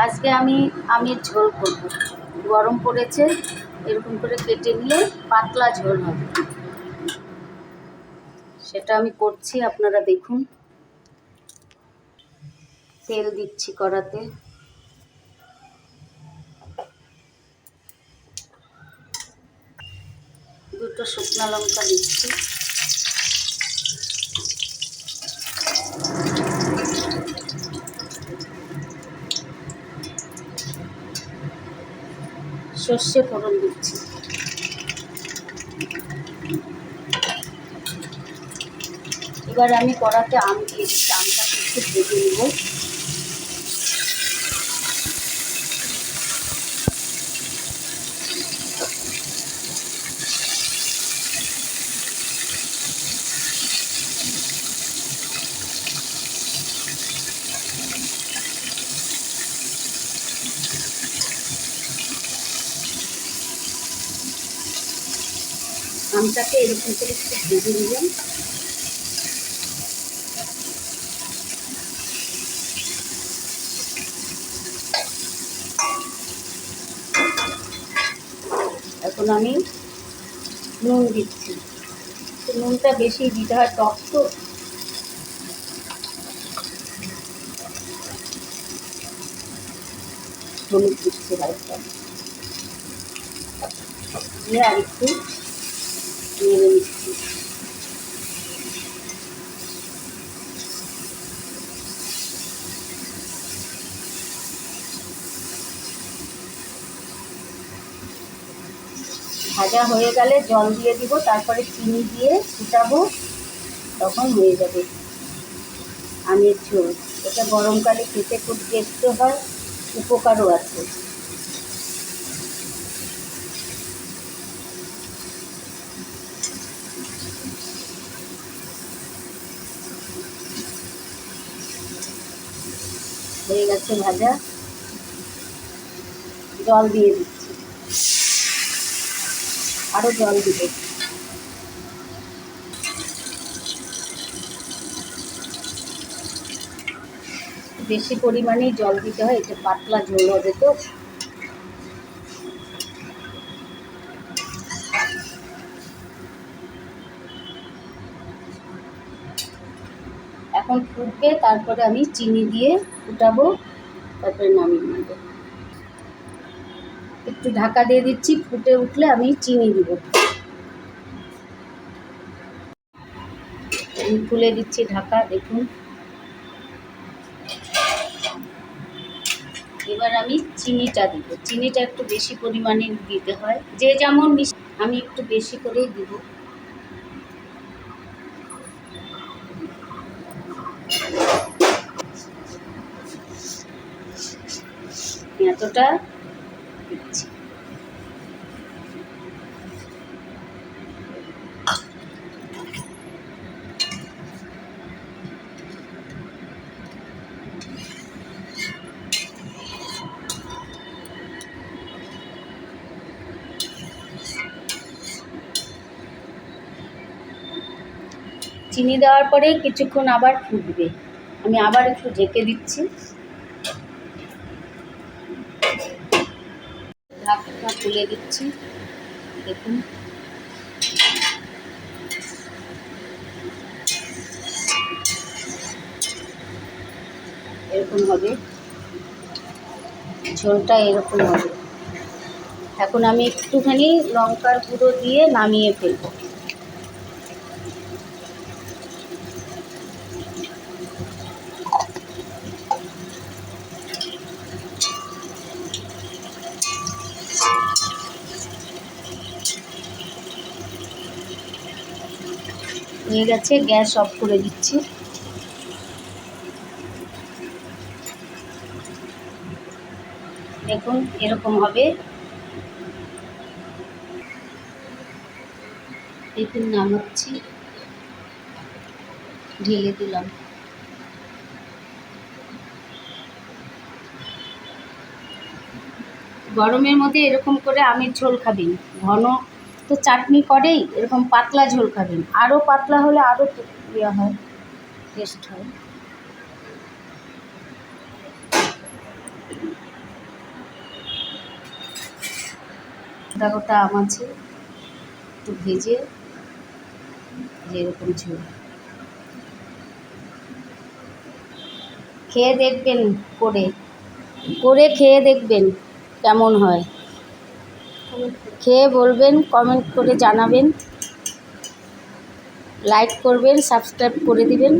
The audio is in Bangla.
আজকে আমি আমের ঝোল করব। গরম পড়েছে, এরকম করে কেটে নিয়ে পাতলা ঝোল হবে, সেটা আমি করছি, আপনারা দেখুন। তেল দিচ্ছি কড়াতে, দুটো শুকনো লঙ্কা দিচ্ছি, সর্ষে ফোড়ন দিচ্ছি, এবার আমি কড়াতে আম দিয়ে দিচ্ছি। আমটাকে একটু ভেজে নেব। আমটাকে এরকম করে একটু ভেজে নিলাম। এখন আমি নুন দিচ্ছি, নুনটা বেশি দিতে হয়, টক তো। হলুদ দিচ্ছি হালকা, দিয়ে আর একটু নেড়ে নিচ্ছি। ভাজা হয়ে গেলে জল দিয়ে দিব, তারপরে চিনি দিয়ে ফুটাবো, তখন হয়ে যাবে আমের ঝোল। এটা গরমকালে খেতে খুব টেস্টও হয়, উপকারও আছে। হয়ে গেছে ভাজা, জল দিয়ে দিচ্ছি, আরও জল দিব। বেশি পরিমাণেই জল দিতে হয়, এটা পাতলা ঝোল হবে তো। এখন ফুটবে, তারপরে আমি চিনি দিয়ে ফুটাবো, তারপরে নামিয়ে নেব। একটু ঢাকা দিয়ে দিচ্ছি, ফুটে উঠলে আমি চিনি দিব। আমি খুলে দিচ্ছি ঢাকা, দেখুন। এবার আমি চিনিটা দিব, চিনিটা একটু বেশি পরিমাণে দিতে হয়, যে যেমন আমি একটু বেশি করেই দিব। এতটা দিচ্ছি। চিনি দেওয়ার পরে কিছুক্ষণ আবার ফুটবে, আমি আবার একটু ঢেকে দিচ্ছি। ঢাকনা খুলে দিচ্ছি, দেখুন। এরকম হবে ঝোলটা, এরকম হবে। এখন আমি একটুখানি লঙ্কার গুঁড়ো দিয়ে নামিয়ে ফেলব। হয়ে গেছে, গ্যাস অফ করে দিচ্ছি। দেখুন এরকম হবে, দেখুন নামাচ্ছি, ঢেলে দিলাম। গরমের মধ্যে এরকম করে আমের ঝোল খাবেন, ঘন তো চাটনি করেই, এরকম পাতলা ঝোল খাবেন, আরও পাতলা হলে আরও ইয়ে হয়, টেস্ট হয়। গোটা গোটা আম আছে, একটু ভেজে যেরকম ঝোল। খেয়ে দেখবেন, করে করে খেয়ে দেখবেন কেমন হয়, খেয়ে বলবেন, কমেন্ট করে জানাবেন, লাইক করবেন, সাবস্ক্রাইব করে দিবেন।